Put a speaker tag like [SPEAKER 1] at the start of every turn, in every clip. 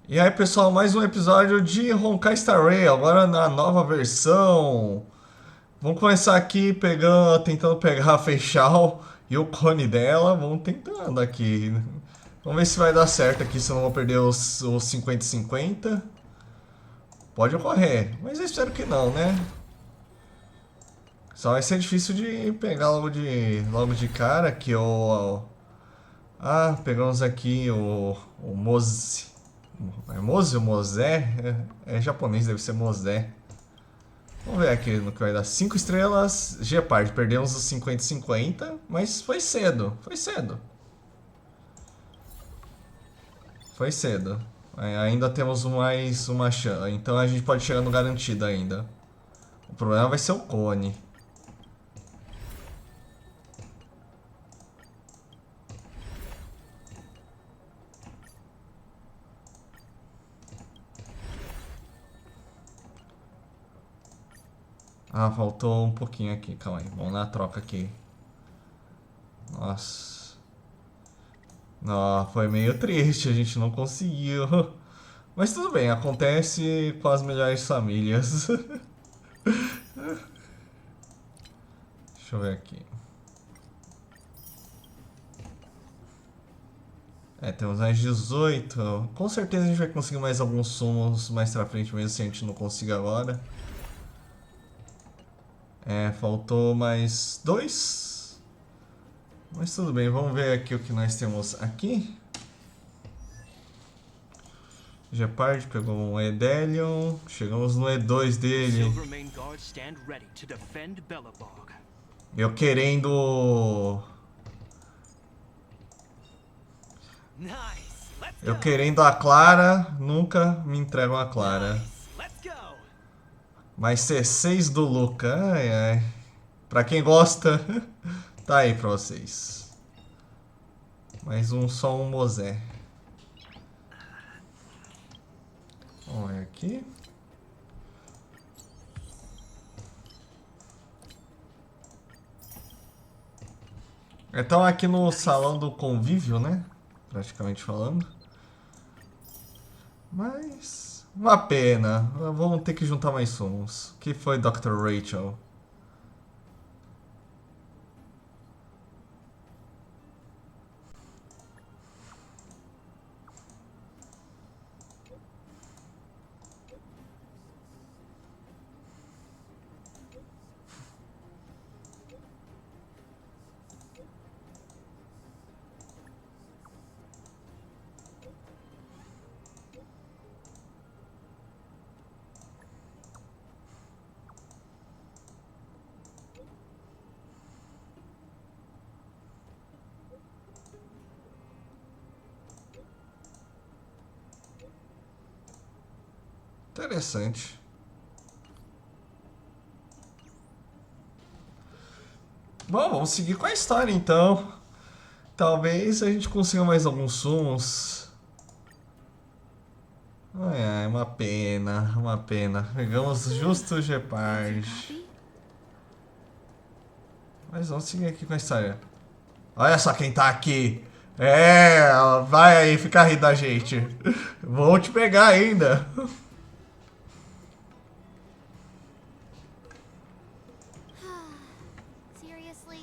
[SPEAKER 1] E aí, pessoal, mais um episódio de Honkai Star Rail, agora na nova versão. Vamos começar aqui tentando pegar a Feixal e o cone dela. Vamos tentando aqui. Vamos ver se vai dar certo aqui, se eu não vou perder os 50-50. Pode ocorrer, mas eu espero que não, né? Só vai ser difícil de pegar logo de cara aqui o... Ah, pegamos aqui o Moze. É Moze ou Mozé? É japonês, deve ser Mozé. Vamos ver aqui no que vai dar. 5 estrelas, Gepard. Perdemos os 50-50, mas foi cedo. Foi cedo. Foi cedo. Ainda temos mais uma chance. Então a gente pode chegar no garantido ainda. O problema vai ser o cone. Ah, faltou um pouquinho aqui. Calma aí. Vamos na troca aqui. Nossa. Não, foi meio triste. A gente não conseguiu. Mas tudo bem. Acontece com as melhores famílias. Deixa eu ver aqui. Temos mais 18. Com certeza a gente vai conseguir mais alguns sumos mais pra frente, mesmo se a gente não consiga agora. Faltou mais 2. Mas tudo bem, vamos ver aqui o que nós temos aqui. Gepard pegou um Edelion. Chegamos no E2 dele. Eu querendo... Eu querendo a Clara, nunca me entregam a Clara. Mais C6 do Luca. Ai, ai. Pra quem gosta, tá aí pra vocês. Mais um, só um Mozé. Vamos ver aqui. Então aqui no salão do convívio, né? Praticamente falando. Mas... uma pena. Vamos ter que juntar mais sumos. O que foi Dr. Rachel? Interessante. Bom, vamos seguir com a história então. Talvez a gente consiga mais alguns sumos. Ai, ai, uma pena, uma pena. Pegamos justo o Gepard. Mas vamos seguir aqui com a história. Olha só quem tá aqui. Vai aí ficar rindo da gente. Vou te pegar ainda.
[SPEAKER 2] Seriously?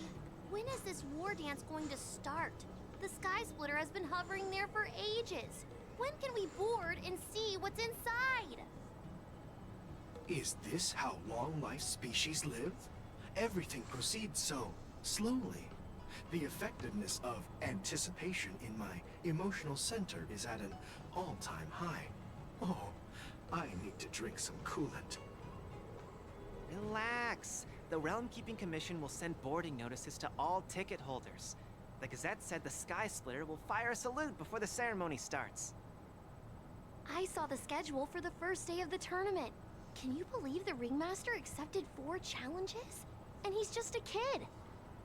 [SPEAKER 2] When is this war dance going to start? The Sky Splitter has been hovering there for ages. When can we board and see what's inside?
[SPEAKER 3] Is this how long-life species live? Everything proceeds so slowly. The effectiveness of anticipation in my emotional center is at an all-time high. Oh, I need to drink some coolant.
[SPEAKER 4] Relax. The Realm Keeping Commission will send boarding notices to all ticket holders. The Gazette said the Sky Splitter will fire a salute before the ceremony starts.
[SPEAKER 2] I saw the schedule for the first day of the tournament. Can you believe the Ringmaster accepted 4 challenges? And he's just a kid.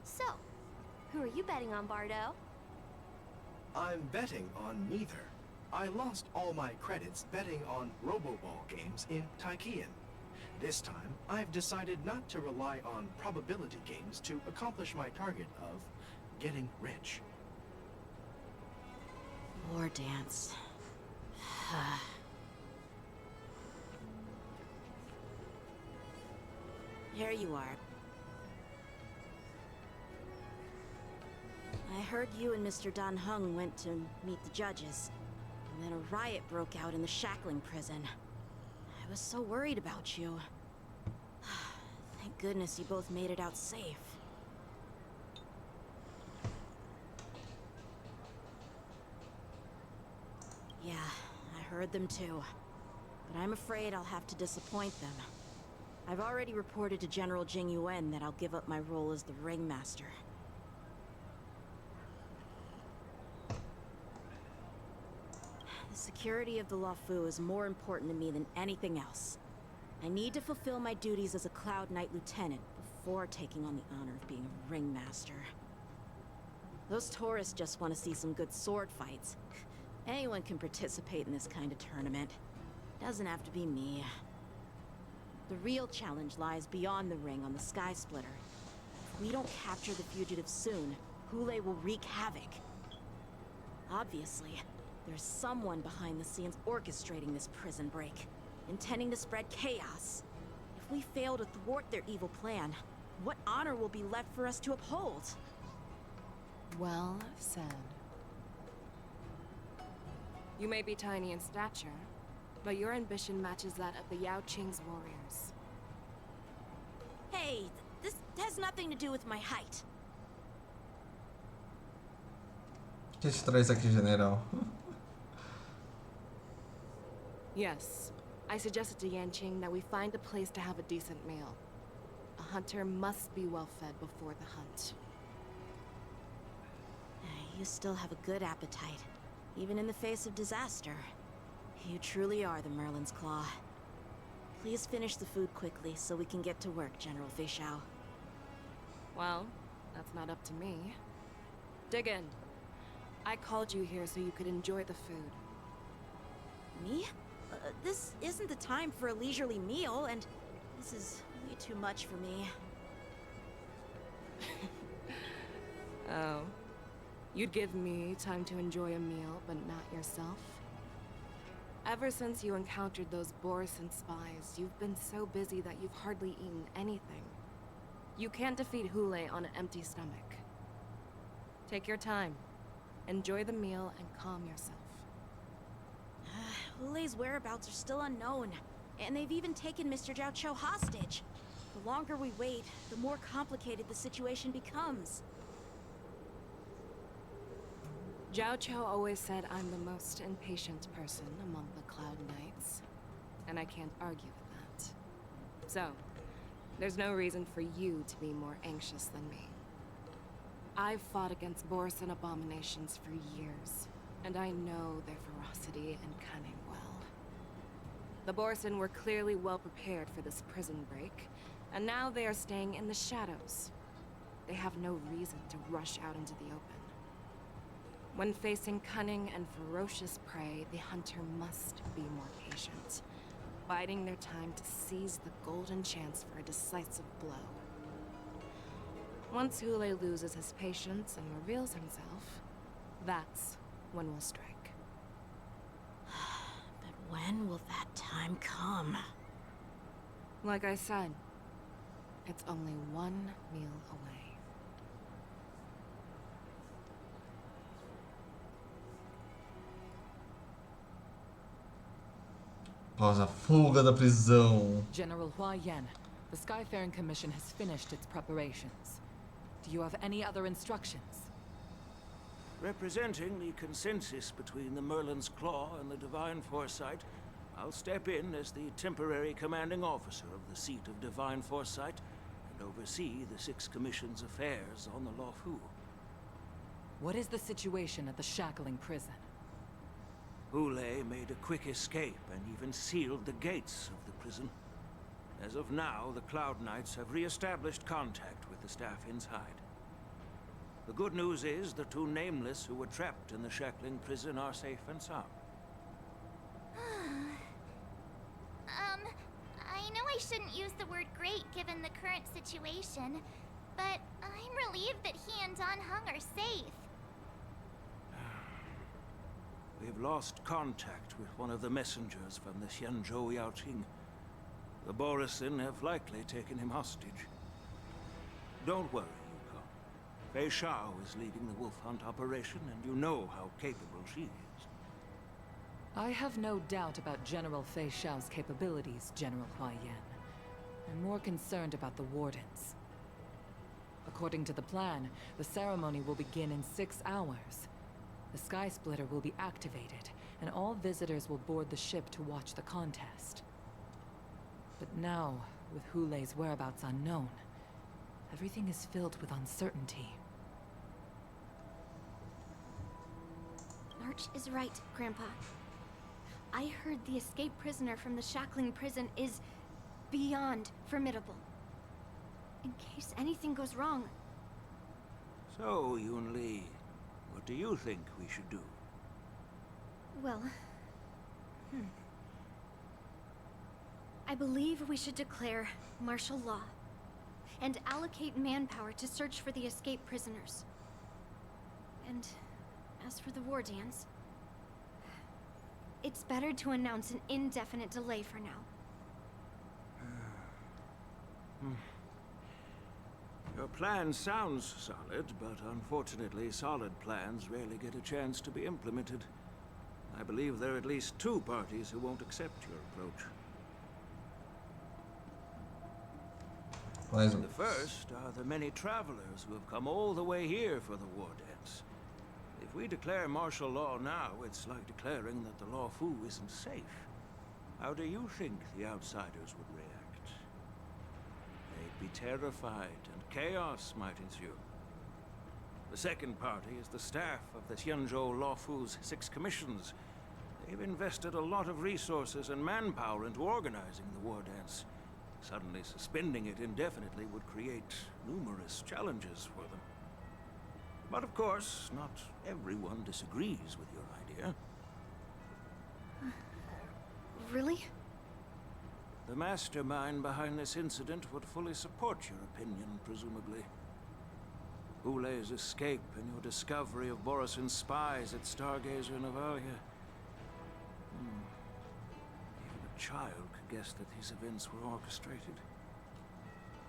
[SPEAKER 2] So, who are you betting on, Bardo?
[SPEAKER 3] I'm betting on neither. I lost all my credits betting on Roboball games in Taikian. This time, I've decided not to rely on probability games to accomplish my target of getting rich.
[SPEAKER 5] War dance. there you are. I heard you and Mr. Dan Heng went to meet the judges, and then a riot broke out in the shackling prison. I was so worried about you. Thank goodness you both made it out safe. Yeah, I heard them too. But I'm afraid I'll have to disappoint them. I've already reported to General Jing Yuan that I'll give up my role as the ringmaster. The security of the Luofu is more important to me than anything else. I need to fulfill my duties as a Cloud Knight Lieutenant before taking on the honor of being a ringmaster. Those tourists just want to see some good sword fights. Anyone can participate in this kind of tournament. Doesn't have to be me. The real challenge lies beyond the ring on the Sky Splitter. If we don't capture the fugitives soon, Hule will wreak havoc. Obviously, there's someone behind the scenes orchestrating this prison break, intending to spread chaos. If we fail to thwart their evil plan, what honor will be left for us to uphold?
[SPEAKER 6] Well said. You may be tiny in stature, but your ambition matches that of the Yao Qing's warriors.
[SPEAKER 5] Hey, this has nothing to do with my height.
[SPEAKER 1] Que estranho isso aqui, general.
[SPEAKER 6] Yes, I suggested to Yanqing that we find a place to have a decent meal. A hunter must be well fed before the hunt.
[SPEAKER 5] You still have a good appetite, even in the face of disaster. You truly are the Merlin's Claw. Please finish the food quickly so we can get to work, General Feixiao.
[SPEAKER 6] Well, that's not up to me. Dig in. I called you here so you could enjoy the food.
[SPEAKER 5] Me? This isn't the time for a leisurely meal, and this is way too much for me.
[SPEAKER 6] Oh. You'd give me time to enjoy a meal, but not yourself? Ever since you encountered those Borison spies, you've been so busy that you've hardly eaten anything. You can't defeat Hule on an empty stomach. Take your time. Enjoy the meal and calm yourself.
[SPEAKER 5] Hule's whereabouts are still unknown, and they've even taken Mr. Zhao Cho hostage. The longer we wait, the more complicated the situation becomes.
[SPEAKER 6] Zhao Cho always said I'm the most impatient person among the Cloud Knights, and I can't argue with that. So, there's no reason for you to be more anxious than me. I've fought against Borison abominations for years, and I know their ferocity and cunning well. The Borison were clearly well prepared for this prison break, and now they are staying in the shadows. They have no reason to rush out into the open. When facing cunning and ferocious prey, the hunter must be more patient, biding their time to seize the golden chance for a decisive blow. Once Hule loses his patience and reveals himself, that's when we'll strike.
[SPEAKER 5] But when will that time come?
[SPEAKER 6] Like I said, it's only one meal away.
[SPEAKER 1] Após a fuga da prisão.
[SPEAKER 7] General Hua Yan, the Skyfaring Commission has finished its preparations. Do you have any other instructions?
[SPEAKER 8] Representing the consensus between the Merlin's Claw and the Divine Foresight, I'll step in as the temporary commanding officer of the seat of Divine Foresight and oversee the Six Commission's affairs on the Luofu.
[SPEAKER 7] What is the situation at the shackling prison?
[SPEAKER 8] Hule made a quick escape and even sealed the gates of the prison. As of now, the Cloud Knights have re-established contact with the staff inside. The good news is the two Nameless who were trapped in the shackling prison are safe and sound.
[SPEAKER 2] I know I shouldn't use the word great given the current situation, but I'm relieved that he and Dan Heng are safe.
[SPEAKER 8] We've lost contact with one of the messengers from the Xianzhou Yaoqing. The Borisin have likely taken him hostage. Don't worry, Yukon. Fei Shao is leading the wolf hunt operation, and you know how capable she is.
[SPEAKER 7] I have no doubt about General Fei Shao's capabilities, General Hua Yan. I'm more concerned about the Wardens. According to the plan, the ceremony will begin in 6 hours. The Sky Splitter will be activated, and all visitors will board the ship to watch the contest. But now, with Hu Lei's whereabouts unknown, everything is filled with uncertainty.
[SPEAKER 2] March is right, Grandpa. I heard the escaped prisoner from the shackling prison is beyond formidable. In case anything goes wrong.
[SPEAKER 8] So, Yun-Li, what do you think we should do?
[SPEAKER 2] Well... I believe we should declare martial law and allocate manpower to search for the escaped prisoners. And as for the war dance, it's better to announce an indefinite delay for now.
[SPEAKER 8] Your plan sounds solid, but unfortunately solid plans rarely get a chance to be implemented. I believe there are at least 2 parties who won't accept your approach. The first are the many travelers who have come all the way here for the war dance. If we declare martial law now, it's like declaring that the Law Fu isn't safe. How do you think the outsiders would react? They'd be terrified, and chaos might ensue. The second party is the staff of the Xianzhou Law Fu's 6 commissions. They've invested a lot of resources and manpower into organizing the war dance. Suddenly suspending it indefinitely would create numerous challenges for them. But of course, not everyone disagrees with your idea.
[SPEAKER 2] Really?
[SPEAKER 8] The mastermind behind this incident would fully support your opinion, presumably. Hu Lei's escape and your discovery of Borisin's spies at Stargazer Navalia. Even a child could guess that these events were orchestrated.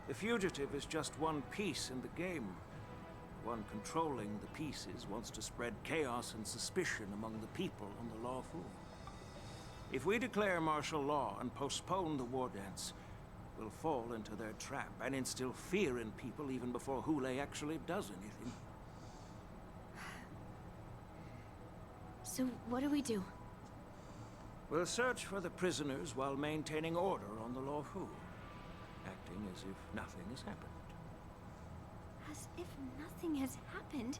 [SPEAKER 8] The fugitive is just one piece in the game. The one controlling the pieces wants to spread chaos and suspicion among the people on the Law Fu. If we declare martial law and postpone the war dance, we'll fall into their trap and instill fear in people even before Hu Lei actually does anything.
[SPEAKER 2] So what do we do?
[SPEAKER 8] We'll search for the prisoners while maintaining order on the Law Fu, acting as if nothing has happened.
[SPEAKER 2] As if nothing has happened?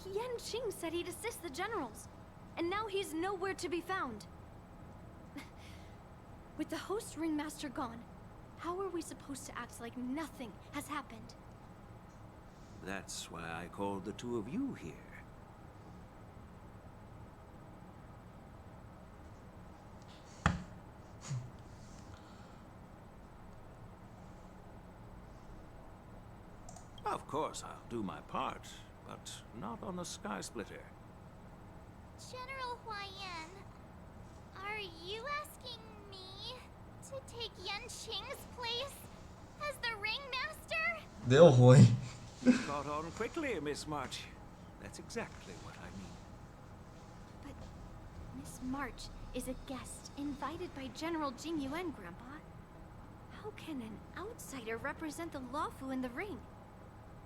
[SPEAKER 2] Yan Qing said he'd assist the generals, and now he's nowhere to be found. With the host ringmaster gone, how are we supposed to act like nothing has happened?
[SPEAKER 8] That's why I called the 2 of you here. Of course, I'll do my part, but not on the Sky Splitter.
[SPEAKER 9] General Hua Yan, are you asking me to take Yan Qing's place as the ringmaster?
[SPEAKER 1] Deu ruim.
[SPEAKER 8] Caught on quickly, Miss March. That's exactly what I mean.
[SPEAKER 2] But Miss March is a guest invited by General Jing Yuan, Grandpa. How can an outsider represent the Lawfu in the ring?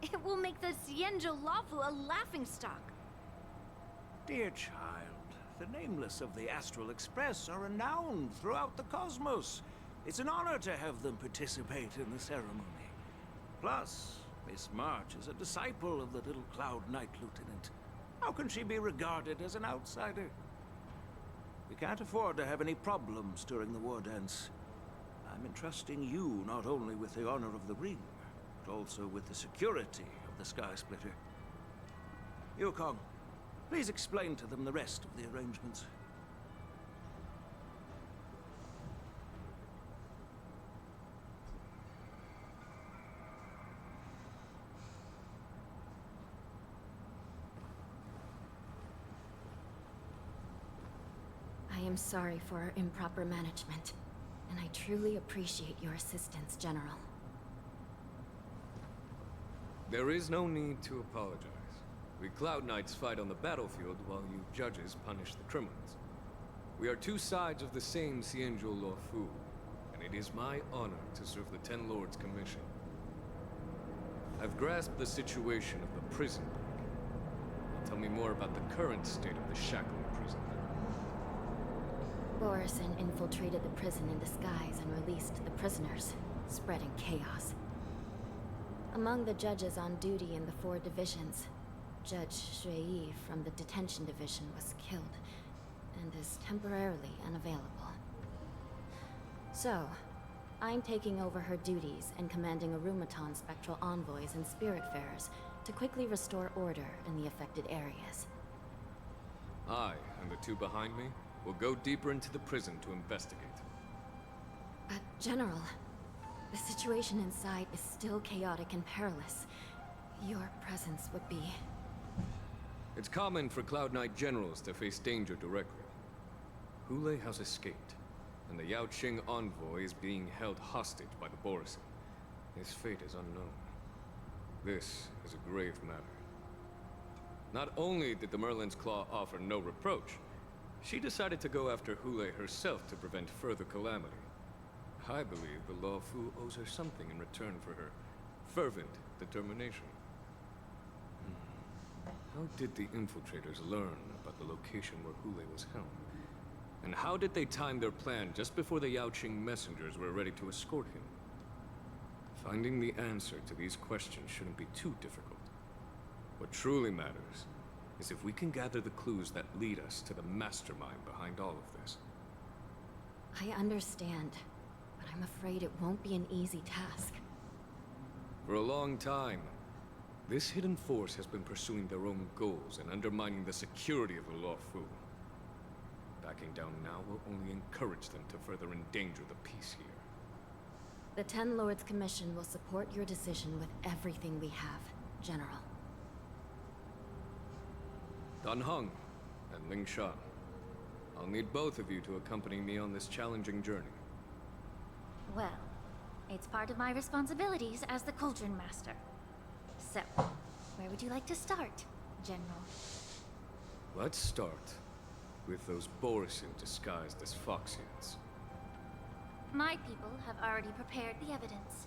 [SPEAKER 2] It will make the Xianzhou Lawfu a laughingstock.
[SPEAKER 8] Dear child, the nameless of the Astral Express are renowned throughout the cosmos. It's an honor to have them participate in the ceremony. Plus, Miss March is a disciple of the little Cloud Knight Lieutenant. How can she be regarded as an outsider? We can't afford to have any problems during the war dance. I'm entrusting you not only with the honor of the ring, but also with the security of the Sky Splitter. Yukong, please explain to them the rest of the arrangements.
[SPEAKER 2] I am sorry for our improper management,
[SPEAKER 5] and I truly appreciate your assistance, General.
[SPEAKER 10] There is no need to apologize. We Cloud Knights fight on the battlefield while you judges punish the criminals. We are two sides of the same Xianzhou Luofu, and it is my honor to serve the Ten Lords' commission. I've grasped the situation of the prison break. Tell me more about the current state of the Shackle prison.
[SPEAKER 5] Borison infiltrated the prison in disguise and released the prisoners, spreading chaos. Among the judges on duty in the 4 divisions, Judge Shui from the detention division was killed and is temporarily unavailable. So, I'm taking over her duties and commanding Arumaton spectral envoys and spiritfarers to quickly restore order in the affected areas.
[SPEAKER 10] I, and the 2 behind me, will go deeper into the prison to investigate.
[SPEAKER 5] But, General, the situation inside is still chaotic and perilous. Your presence would be...
[SPEAKER 10] It's common for Cloud Knight generals to face danger directly. Hule has escaped, and the Yaoqing envoy is being held hostage by the Borison. His fate is unknown. This is a grave matter. Not only did the Merlin's Claw offer no reproach, she decided to go after Hule herself to prevent further calamity. I believe the Luofu owes her something in return for her fervent determination. How did the infiltrators learn about the location where Hule was held? And how did they time their plan just before the Yaoqing messengers were ready to escort him? Finding the answer to these questions shouldn't be too difficult. What truly matters is if we can gather the clues that lead us to the mastermind behind all of this.
[SPEAKER 5] I understand, but I'm afraid it won't be an easy task.
[SPEAKER 10] For a long time, this hidden force has been pursuing their own goals and undermining the security of the Luofu. Backing down now will only encourage them to further endanger the peace here.
[SPEAKER 5] The Ten Lords Commission will support your decision with everything we have, General.
[SPEAKER 10] Dan Heng and Ling Sha. I'll need both of you to accompany me on this challenging journey.
[SPEAKER 9] Well, it's part of my responsibilities as the Cauldron Master. So, where would you like to start, General?
[SPEAKER 10] Let's start with those Borison disguised as Foxians.
[SPEAKER 9] My people have already prepared the evidence.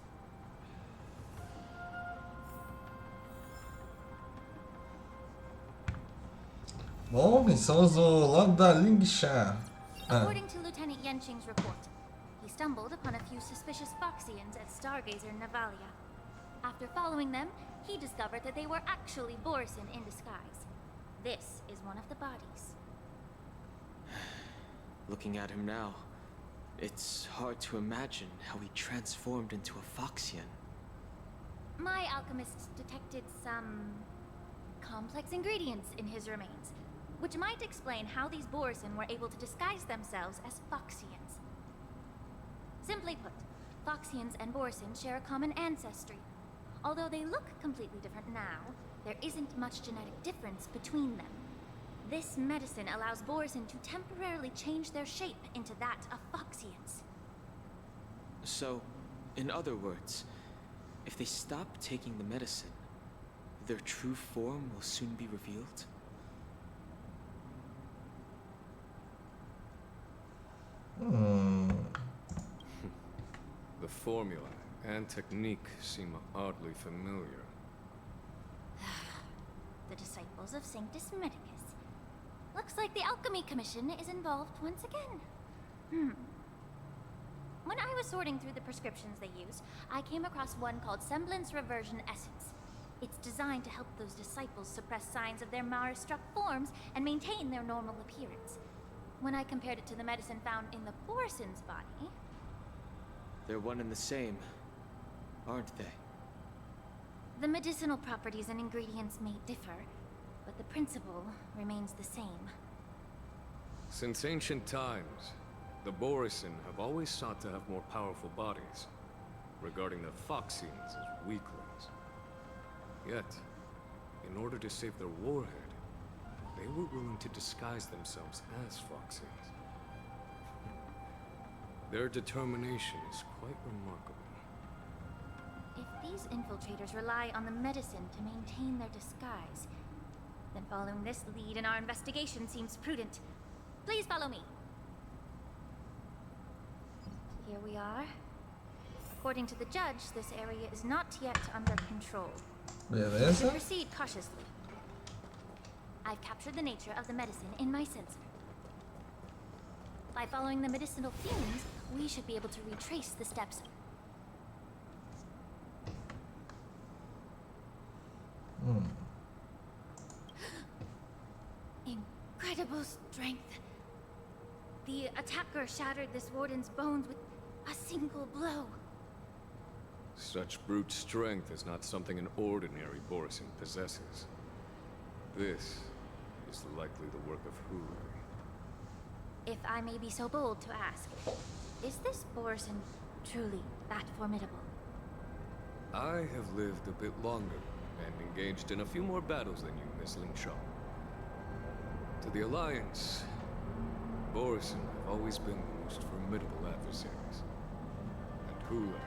[SPEAKER 1] Bom, estamos do lado da Lingsha.
[SPEAKER 9] According to Lieutenant Yenqing's report, he stumbled upon a few suspicious Foxians at Stargazer Navalia. After following them, he discovered that they were actually Borison in disguise. This is one of the bodies.
[SPEAKER 11] Looking at him now, it's hard to imagine how he transformed into a Foxian.
[SPEAKER 9] My alchemists detected some complex ingredients in his remains, which might explain how these Borison were able to disguise themselves as Foxians. Simply put, Foxians and Borison share a common ancestry. Although they look completely different now, there isn't much genetic difference between them. This medicine allows Borison to temporarily change their shape into that of Foxians.
[SPEAKER 11] So, in other words, if they stop taking the medicine, their true form will soon be revealed?
[SPEAKER 10] The formula and technique seem oddly familiar.
[SPEAKER 9] The disciples of Sanctus Medicus. Looks like the Alchemy Commission is involved once again. When I was sorting through the prescriptions they used, I came across one called Semblance Reversion Essence. It's designed to help those disciples suppress signs of their Mara-struck forms and maintain their normal appearance. When I compared it to the medicine found in the Borison's body...
[SPEAKER 11] They're one and the same, aren't they?
[SPEAKER 9] The medicinal properties and ingredients may differ, but the principle remains the same.
[SPEAKER 10] Since ancient times, the Borison have always sought to have more powerful bodies, regarding the Foxians as weaklings. Yet, in order to save their warhead, they were willing to disguise themselves as Foxians. Their determination is quite remarkable.
[SPEAKER 9] If these infiltrators rely on the medicine to maintain their disguise, then following this lead in our investigation seems prudent. Please follow me. Here we are. According to the judge, this area is not yet under control.
[SPEAKER 1] Beleza.
[SPEAKER 9] Proceed cautiously. I've captured the nature of the medicine in my sensor. By following the medicinal fumes, we should be able to retrace the steps. Incredible strength. The attacker shattered this warden's bones with a single blow.
[SPEAKER 10] Such brute strength is not something an ordinary Borisin possesses. This is likely the work of Hule.
[SPEAKER 9] If I may be so bold to ask, is this Borisin truly that formidable?
[SPEAKER 10] I have lived a bit longer and engaged in a few more battles than you, Miss Lingshaw. To the Alliance, Borisin have always been the most formidable adversaries. And Hule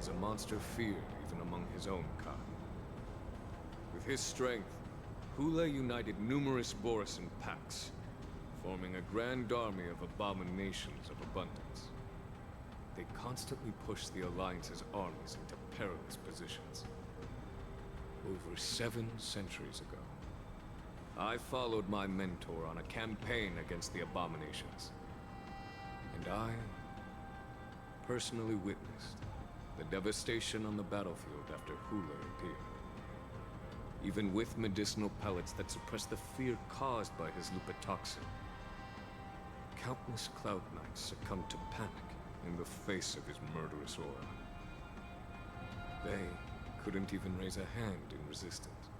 [SPEAKER 10] is a monster feared even among his own kind. With his strength, Hule united numerous Borisin packs, forming a grand army of abominations of abundance. They constantly pushed the Alliance's armies into perilous positions. Over 7 centuries ago, I followed my mentor on a campaign against the abominations. And I personally witnessed the devastation on the battlefield after Hule appeared. Even with medicinal pellets that suppress the fear caused by his lupitoxin, countless Cloud Knights succumbed to panic in the face of his murderous aura. They couldn't even raise a hand in resistance.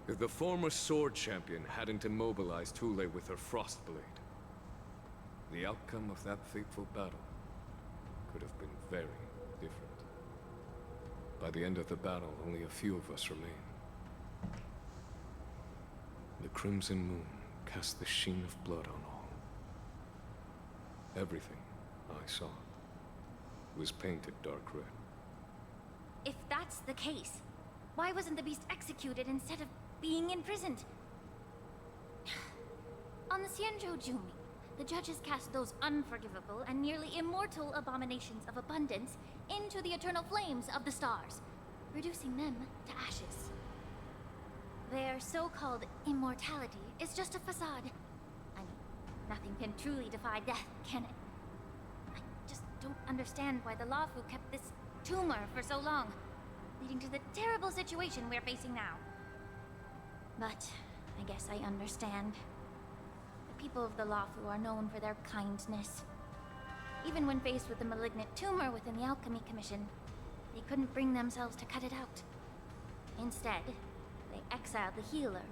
[SPEAKER 10] If the former sword champion hadn't immobilized Hule with her frost blade, the outcome of that fateful battle could have been very different. By the end of the battle, only a few of us remained. The crimson moon cast the sheen of blood on all. Everything I saw was painted dark red.
[SPEAKER 9] If that's the case, why wasn't the beast executed instead of being imprisoned? On the Xianzhou-Jumi, the judges cast those unforgivable and nearly immortal abominations of abundance into the eternal flames of the stars, reducing them to ashes. Their so-called immortality is just a facade. I mean, nothing can truly defy death, can it? I just don't understand why the Luofu kept this tumor for so long, leading to the terrible situation we're facing now. But I guess I understand. The people of the Luofu are known for their kindness. Even when faced with a malignant tumor within the Alchemy Commission, they couldn't bring themselves to cut it out. Instead, they exiled the healer,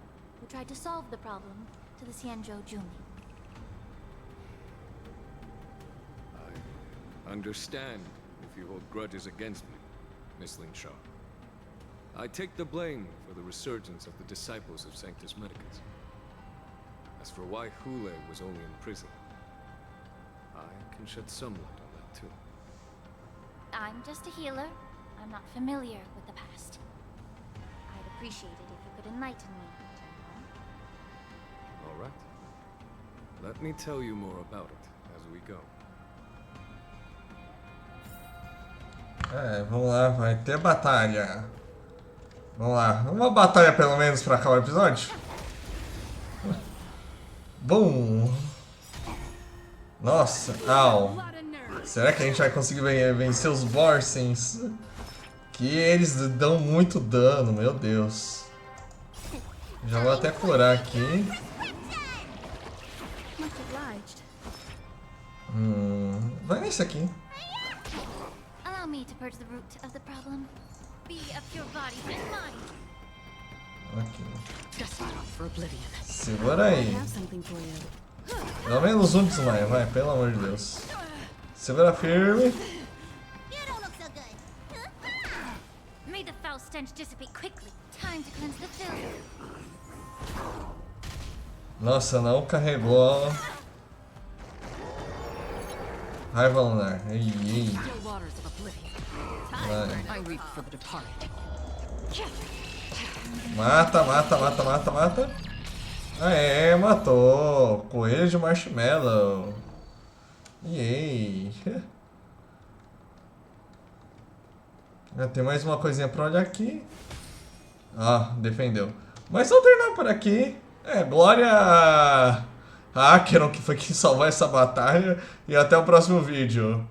[SPEAKER 9] who tried to solve the problem, to the Xianzhou-Jumi.
[SPEAKER 10] I understand if you hold grudges against me, Miss Lingshaw. I take the blame for the resurgence of the disciples of Sanctus Medicus. As for why Hule was only in prison, I can shed some light on that too.
[SPEAKER 9] I'm just a healer. I'm not familiar with the past. I'd appreciate it if you could enlighten me, General.
[SPEAKER 10] All right. Let me tell you more about it as we go.
[SPEAKER 1] Vamos lá, vai ter batalha. Vamos lá, uma batalha pelo menos pra acabar o episódio. Bum! Nossa, au! Será que a gente vai conseguir vencer os Borsens? Que eles dão muito dano, meu Deus. Já vou até curar aqui. Vai nesse aqui.
[SPEAKER 9] Allow me to purge the root of the problem. Be of pure body and mind.
[SPEAKER 1] Ok. Segura aí. Pelo menos um desmaio, vai, pelo amor de Deus. Segura firme.
[SPEAKER 9] May the foul stench dissipate quickly. Time to cleanse the filth.
[SPEAKER 1] Nossa, não carregou. Raiva lunar. Ei, ei.
[SPEAKER 7] Still waters of oblivion.
[SPEAKER 1] Vai.
[SPEAKER 7] I weep for the departed.
[SPEAKER 1] Mata, mata, mata, mata, mata. Aê, matou. Coelho de marshmallow. Yay. Tem mais uma coisinha pra olhar aqui. Ah, defendeu. Mas vamos terminar por aqui. Glória a Acheron, que foi quem salvou essa batalha. E até o próximo vídeo.